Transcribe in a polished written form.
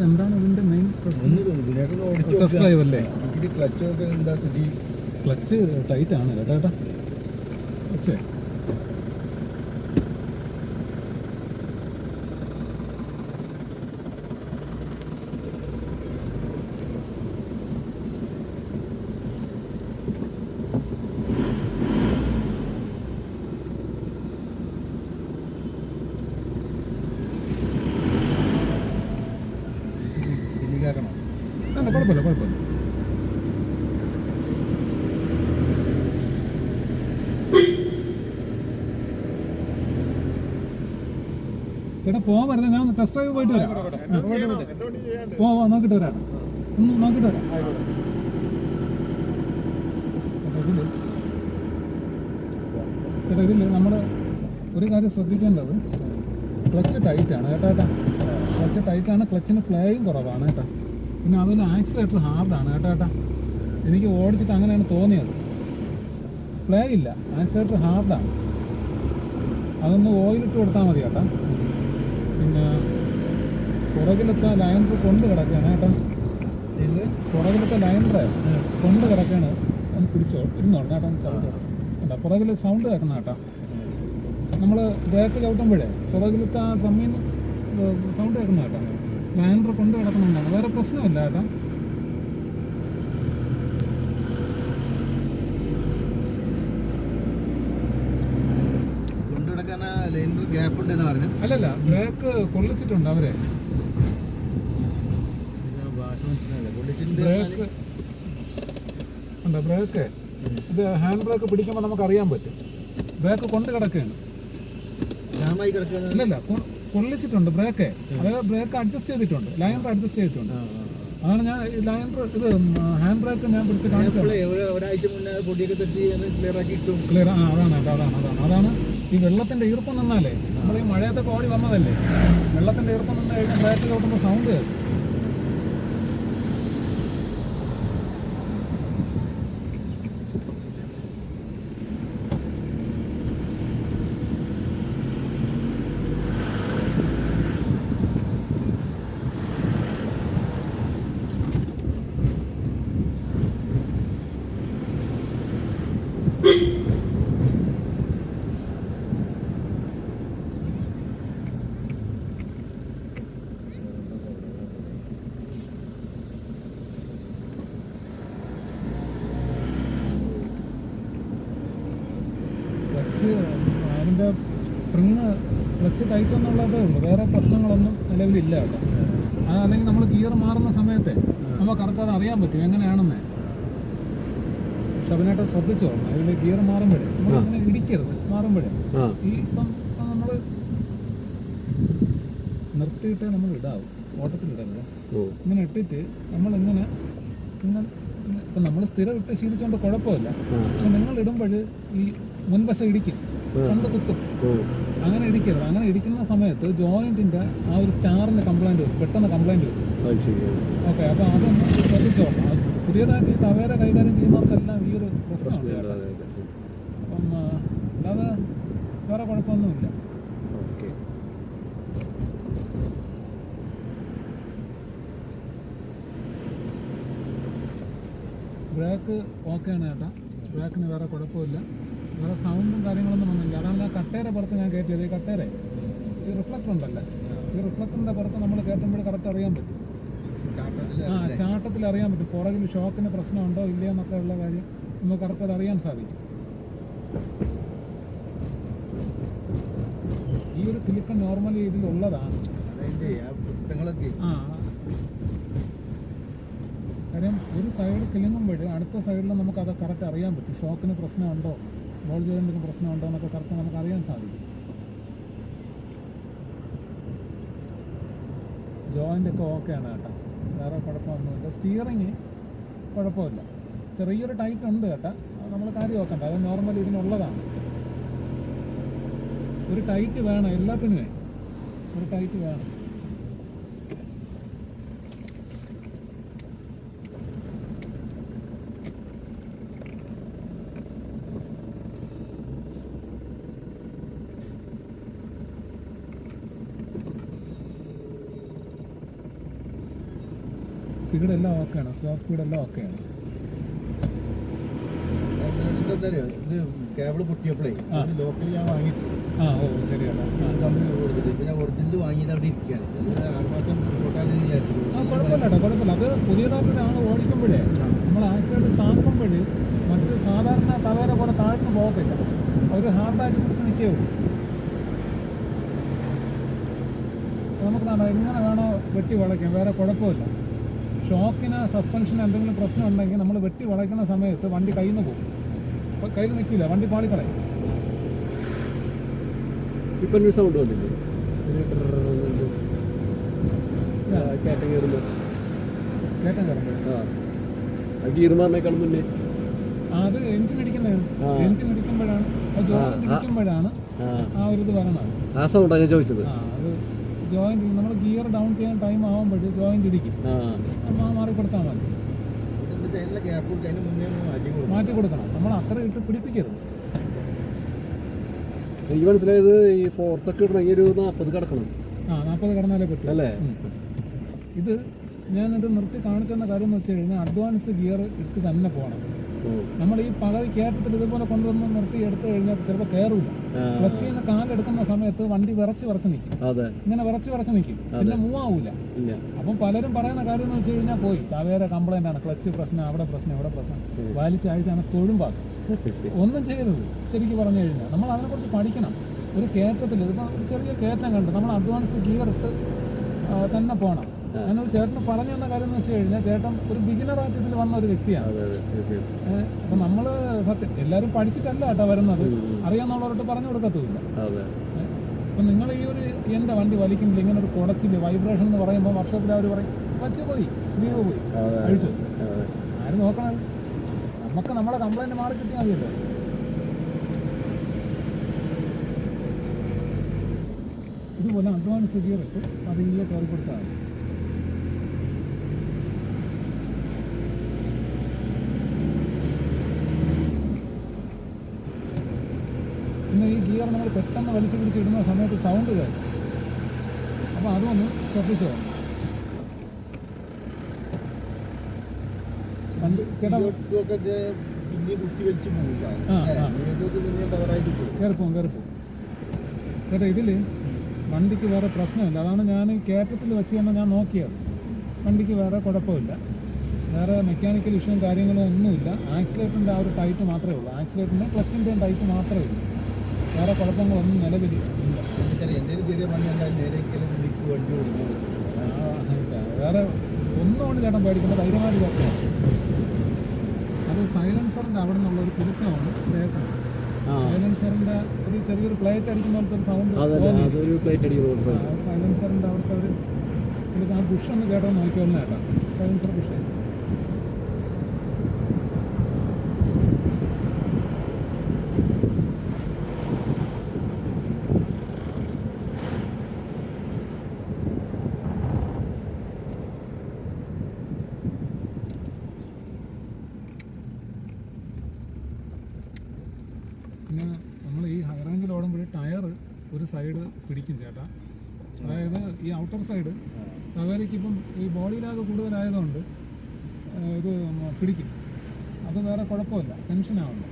എന്താണ് ഇതിന്റെ മെയിൻ പ്രശ്നം? ടെസ്റ്റ് ഡ്രൈവ് അല്ലേ? ക്ലച്ച് ടൈറ്റ് ആണ് കേട്ടോ. ക്ലച്ച് കുഴപ്പമില്ല. ചേട്ടാ പോവാൻ വരുന്നത് ഞാൻ ടെസ്റ്റ് ഡ്രൈവ് പോയിട്ട് വരാം. നോക്കിട്ട് വരാം. ചേട്ടാ ഇതിൽ നമ്മൾ ഒരു കാര്യം ശ്രദ്ധിക്കേണ്ടത് ക്ലച്ച് ടൈറ്റാണ് കേട്ടോ. ക്ലച്ച് ടൈറ്റാണ്, ക്ലച്ചിന് പ്ലേയും കുറവാണ് കേട്ടോ. പിന്നെ അതുപോലെ ആക്സിലേറ്റർ ഹാർഡാണ് കേട്ടോ. എനിക്ക് ഓടിച്ചിട്ട് അങ്ങനെയാണ് തോന്നിയത്. പ്ലേ ഇല്ല, ആക്സിലേറ്റർ ഹാർഡാണ്. അതൊന്ന് ഓയിലിട്ട് കൊടുത്താൽ മതി കേട്ടോ. പിന്നെ പുറകിലത്തെ ലൈനർ കൊണ്ട് കിടക്കുകയാണ് കേട്ടോ. ഇത് പുറകിലത്തെ ലൈനർ കൊണ്ട് കിടക്കുകയാണ്. ഒന്ന് പിടിച്ചോ ഇരുന്നോളൂ കേട്ടോ. ചവിട്ടോ പുറകിൽ സൗണ്ട് കേൾക്കണം കേട്ടോ. നമ്മൾ ബ്രേക്ക് ചവിട്ടുമ്പോഴേ പുറകിലത്തെ ഡ്രമ്മിൽ സൗണ്ട് കേൾക്കുന്ന കേട്ടോ. ലൈനർ കൊണ്ട് കിടക്കുന്നുണ്ടാണ്, വേറെ പ്രശ്നമില്ല കേട്ടോ. അല്ലല്ല, ബ്രേക്ക് കൊള്ളിച്ചിട്ടുണ്ട് അവരെ. ബ്രേക്ക് ഉണ്ടോ? ബ്രേക്ക് ഇത് ഹാൻഡ് ബ്രേക്ക് പിടിക്കുമ്പോൾ നമുക്ക് അറിയാൻ പറ്റും. ബ്രേക്ക് കൊണ്ട് കിടക്കുകയാണ്. ഇല്ലല്ല, കൊള്ളിച്ചിട്ടുണ്ട് ബ്രേക്ക്. അതായത് ബ്രേക്ക് അഡ്ജസ്റ്റ് ചെയ്തിട്ടുണ്ട്, ലൈനർ അഡ്ജസ്റ്റ് ചെയ്തിട്ടുണ്ട്. അതാണ് ഞാൻ ലൈനർ ഇത് ഹാൻഡ് ബ്രേക്ക് ഞാൻ പിടിച്ച് കാണിച്ചത്. അതാണ് ഈ വെള്ളത്തിന്റെ ഈർപ്പം നിന്നാലേ, നമ്മൾ ഈ മഴയത്തൊക്കെ ഓടി വന്നതല്ലേ, വെള്ളത്തിന്റെ ഈർപ്പം നിന്ന് കഴിഞ്ഞാൽ ബ്രേക്ക് ചവിട്ടുമ്പോൾ സൗണ്ട് കേൾക്കും. അതിൻ്റെ സ്പ്രിങ് ക്ലച്ച് ടൈറ്റ് എന്നുള്ളതേ ഉള്ളൂ, വേറെ പ്രശ്നങ്ങളൊന്നും നിലവിലില്ല കേട്ടോ. അല്ലെങ്കിൽ നമ്മൾ ഗിയർ മാറുന്ന സമയത്തെ നമുക്ക് കറക്റ്റ് അത് അറിയാൻ പറ്റും എങ്ങനെയാണെന്ന്. പക്ഷെ അതിനായിട്ട് ശ്രദ്ധിച്ചോ, അതിൽ ഗിയർ മാറുമ്പോഴേ നമ്മൾ അങ്ങനെ ഇടിക്കരുത്. മാറുമ്പോഴേ ഈ ഇപ്പം നമ്മൾ നിർത്തിയിട്ടേ നമ്മൾ ഇടാവും, ഓട്ടത്തിലിടരുത്. ഇങ്ങനെ ഇട്ടിട്ട് നമ്മളിങ്ങനെ ഇപ്പം നമ്മൾ സ്ഥിരം ഇട്ട് ശീലിച്ചുകൊണ്ട് കുഴപ്പമില്ല. പക്ഷെ നിങ്ങൾ ഇടുമ്പോൾ ഈ മുൻവശം ഇടിക്കും, കൊണ്ട് കുത്തും. അങ്ങനെ ഇടിക്കരുത്. അങ്ങനെ ഇടിക്കുന്ന സമയത്ത് ജോയിന്റിന്റെ ആ ഒരു സ്റ്റാറിന്റെ കംപ്ലൈന്റ് വരും, പെട്ടെന്ന് കംപ്ലൈന്റ് വരും. ഓക്കെ, അപ്പോൾ അതൊന്ന് ശ്രദ്ധിച്ചോ. പുതിയതായിട്ട് ഈ തവേര കൈകാര്യം ചെയ്യുന്നവർക്കെല്ലാം ഈ ഒരു പ്രശ്നമുണ്ട്. അപ്പം അല്ലാതെ വേറെ കുഴപ്പമൊന്നുമില്ല. ബ്രേക്ക് ഓക്കെയാണ് ചേട്ടാ, ബ്രേക്കിന് വേറെ കുഴപ്പമില്ല, വേറെ സൗണ്ടും കാര്യങ്ങളൊന്നും വന്നില്ല. അതാണ് ഞാൻ കട്ടേരെ പുറത്ത് ഞാൻ കയറ്റിയത്. ഈ കട്ടേരെ ഈ റിഫ്ലക്ടർ ഉണ്ടല്ലേ, ഈ റിഫ്ലക്ടറിൻ്റെ പുറത്ത് നമ്മൾ കയറ്റുമ്പോൾ കറക്റ്റ് അറിയാൻ പറ്റും. ചാട്ടത്തിൽ അറിയാൻ പറ്റും പുറകിൽ ഷോക്കിന് പ്രശ്നമുണ്ടോ ഇല്ലയോ എന്നൊക്കെ ഉള്ള കാര്യം നമുക്ക് കറക്റ്റ് അത് അറിയാൻ സാധിക്കും. ഈ ഒരു ക്ലിക്ക് നോർമലി ഇതിലുള്ളതാണ്. കാര്യം ഒരു സൈഡ് കിളുങ്ങുമ്പോൾ അടുത്ത സൈഡിൽ നമുക്ക് അത് കറക്റ്റ് അറിയാൻ പറ്റും. ഷോക്കിന് പ്രശ്നമുണ്ടോ, ബോൾ ജോയിന്റിന് പ്രശ്നമുണ്ടോ എന്നൊക്കെ കറക്റ്റ് നമുക്ക് അറിയാൻ സാധിക്കും. ജോയിൻ്റ് ഒക്കെ ഓക്കെയാണ് കേട്ടോ, വേറെ കുഴപ്പമൊന്നുമില്ല. സ്റ്റിയറിങ് കുഴപ്പമില്ല, ചെറിയൊരു ടൈറ്റ് ഉണ്ട് കേട്ടോ, നമ്മൾ കാര്യം നോക്കണ്ട, അത് നോർമലി ഇതിനുള്ളതാണ്. ഒരു ടൈറ്റ് വേണം, എല്ലാത്തിനുമേ ഒരു ടൈറ്റ് വേണം. സ്പീഡെല്ലാം ഓക്കെയാണ്, സ്ലോ സ്പീഡെല്ലാം ഓക്കെയാണ്. ഇത് കേബിൾ പൊട്ടിയപ്പോഴേ ലോക്കൽ ഞാൻ വാങ്ങിയിട്ടില്ല. ശരിയല്ല. കമ്പനി കൊടുത്തിട്ട് പിന്നെ ഒറിജിനൽ വാങ്ങിയത് അവിടെ ഇരിക്കുകയാണ്. 6 മാസം പൊട്ടാതെന്ന് വിചാരിച്ചിട്ട്. കുഴപ്പമില്ല. അത് പുതിയതായിട്ട് ആൾ ഓടിക്കുമ്പോഴേ നമ്മൾ ആക്സിഡൻറ്റ് താക്കുമ്പോഴേ മറ്റ് സാധാരണ തവേര പോലെ താഴ്ന്നു പോകത്തില്ല, ഒരു ഹാർഡായിട്ട് പിടിച്ച് നിൽക്കേ ഉള്ളൂ. നമുക്ക് എങ്ങനെ വേണോ വെട്ടി വളയ്ക്കാം, വേറെ കുഴപ്പമില്ല. ഷോക്കിന് സസ്പെൻഷന് എന്തെങ്കിലും പ്രശ്നം ഉണ്ടെങ്കിൽ നമ്മൾ വെട്ടി വളയ്ക്കുന്ന സമയത്ത് വണ്ടി കയ്യിൽ നിന്ന് പോകും, അപ്പോൾ കയ്യിൽ നിൽക്കില്ല, വണ്ടി പാളിക്കളയും. ഇപ്പം സൗണ്ട് വന്നില്ലേ കയറ്റം കയറുമ്പോൾ? കയറ്റം കയറുമ്പോൾ ഗീർ മാറിനേക്കാൾ മുന്നേ അത് എഞ്ചിൻ ഇടിക്കുന്നതാണ്. എഞ്ചിൻ ഇടിക്കുമ്പോഴാണ്, ജോയിന്റ് ഇടിക്കുമ്പോഴാണ് ആ ഒരു ഇത് വരണത്. ആ സൗണ്ടാണ് ഞാൻ ചോദിച്ചത്. അത് ജോയിന്റ് നമ്മൾ ഗിയർ ഡൗൺ ചെയ്യാൻ ടൈം ആകുമ്പോൾ ജോയിന്റ് ഇടിക്കും, അപ്പോൾ മാറി കൊടുത്താൽ മതി. മാറ്റി കൊടുക്കണം, നമ്മൾ അത്ര ഇട്ട് പിടിപ്പിക്കരുത്. എനിക്ക് മനസ്സിലായത് ഈ ഫോർത്തൊക്കെ ഇടണമെങ്കിൽ ഒരു 40 കിടക്കണം. 40 കടന്നാലേ പറ്റും അല്ലേ? ഇത് ഞാനിത് നിർത്തി കാണിച്ചെന്ന കാര്യം എന്ന് വെച്ച് കഴിഞ്ഞാൽ അഡ്വാൻസ് ഗിയർ ഇട്ട് തന്നെ പോകണം. നമ്മൾ ഈ പകുതി കയറ്റത്തിൽ ഇതുപോലെ കൊണ്ടുവന്ന് നിർത്തി എടുത്തു കഴിഞ്ഞാൽ ചിലപ്പോൾ കയറില്ല. ക്ലച്ചിൽ നിന്ന് കാലെടുക്കുന്ന സമയത്ത് വണ്ടി വിറച്ച് നിൽക്കും, ഇങ്ങനെ വിറച്ച് നിൽക്കും, പിന്നെ മൂവ് ആവൂല. അപ്പം പലരും പറയുന്ന കാര്യം എന്ന് വെച്ച് കഴിഞ്ഞാൽ പോയി തവേര കംപ്ലൈൻ്റ് ആണ്, ക്ലച്ച് പ്രശ്നം, അവിടെ പ്രശ്നം, ഇവിടെ പ്രശ്നം, വലിച്ചയച്ചാണ് തൊഴുമ്പാക്കും. ഒന്നും ചെയ്യരുത്. ശരിക്കും പറഞ്ഞു കഴിഞ്ഞാൽ നമ്മൾ അതിനെക്കുറിച്ച് പഠിക്കണം. ഒരു കയറ്റത്തിൽ ഇതിപ്പോൾ ഒരു ചെറിയ കയറ്റം കണ്ട് നമ്മൾ അഡ്വാൻസ് ഗിയർ ഇട്ട് തന്നെ പോകണം. എന്നൊരു ചേട്ടന് പറഞ്ഞു തന്ന കാര്യം എന്ന് വെച്ച് കഴിഞ്ഞാൽ ചേട്ടൻ ഒരു ബിഗിനറായിട്ട് ഇതിൽ വന്ന ഒരു വ്യക്തിയാണ്. അപ്പം നമ്മൾ സത്യം എല്ലാവരും പഠിച്ചിട്ടല്ല കേട്ടോ വരുന്നത്, അറിയാവുന്നവരോട്ട് പറഞ്ഞു കൊടുക്കത്തുമില്ല. അപ്പം നിങ്ങൾ ഈ ഒരു എൻ്റെ വണ്ടി വലിക്കുമ്പോൾ ഇങ്ങനെ ഒരു കുടച്ചിൽ വൈബ്രേഷൻ എന്ന് പറയുമ്പോൾ വർക്ക്ഷോപ്പിൽ അവർ പറയും വച്ച് പോയി, സ്ലീവ് പോയി, അഴിച്ചു. ആരും നോക്കണത്? നമുക്ക് നമ്മളെ കംപ്ലൈൻറ്റ് മാറി കിട്ടിയാൽ മതിയല്ലോ. ഇതുപോലെ അഡ്വാൻസ് ഗിയർ ഇട്ട് അതിലെ കയറി കൊടുത്താൽ മതി. പിന്നെ ഈ ഗിയർ നമ്മൾ പെട്ടെന്ന് വലിച്ചു പിടിച്ചിടുന്ന സമയത്ത് സൗണ്ട് കേൾക്കും, അപ്പോൾ അതൊന്ന് ശ്രദ്ധിച്ചോ. കയറിപ്പോവും. ചേട്ടാ ഇതിൽ വണ്ടിക്ക് വേറെ പ്രശ്നമില്ല, അതാണ് ഞാൻ കയറ്റത്തിൽ വെച്ച് തന്നെ ഞാൻ നോക്കിയത്. വണ്ടിക്ക് വേറെ കുഴപ്പമില്ല, വേറെ മെക്കാനിക്കൽ ഇഷ്യൂവും കാര്യങ്ങളും ഒന്നുമില്ല. ആക്സിലേറ്ററിൻ്റെ ആ ഒരു ടൈറ്റ് മാത്രമേ ഉള്ളൂ, ആക്സിലേറ്ററിൻ്റെ ക്ലച്ചിൻ്റെയും ടൈറ്റ് മാത്രമേ ഉള്ളൂ, വേറെ കുഴപ്പങ്ങളൊന്നും നിലവിൽ ഇല്ല. വേറെ ഒന്നുകൊണ്ട് ചേട്ടൻ പേടിക്കേണ്ട, ധൈര്യമായിട്ട് ചേട്ടൻ. അത് സൈലൻസറിൻ്റെ അവിടെ നിന്നുള്ള ഒരു കുരുക്കമാണ് കേൾക്കുന്നത്. സൈലൻസറിൻ്റെ ഒരു ചെറിയൊരു പ്ലേറ്റ് അടിക്കുന്ന പോലത്തെ ഒരു സൗണ്ട്, സൈലൻസറിൻ്റെ അവിടുത്തെ ഒരു ആ ബുഷൊന്ന് ചേട്ടൻ നോക്കിയോളൂ ചേട്ടാ, സൈലൻസർ ബുഷ്. പിന്നെ നമ്മൾ ഈ ഹൈ റേഞ്ചിൽ ഓടുമ്പോൾ ടയർ ഒരു സൈഡ് പിടിക്കും ചേട്ടാ, അതായത് ഈ ഔട്ടർ സൈഡ് തവേരയ്ക്ക് ഇപ്പം ഈ ബോഡിയിലാകെ കൂടുതലായതുകൊണ്ട് ഇത് പിടിക്കും. അത് വേറെ കുഴപ്പമില്ല, ടെൻഷനാവില്ല.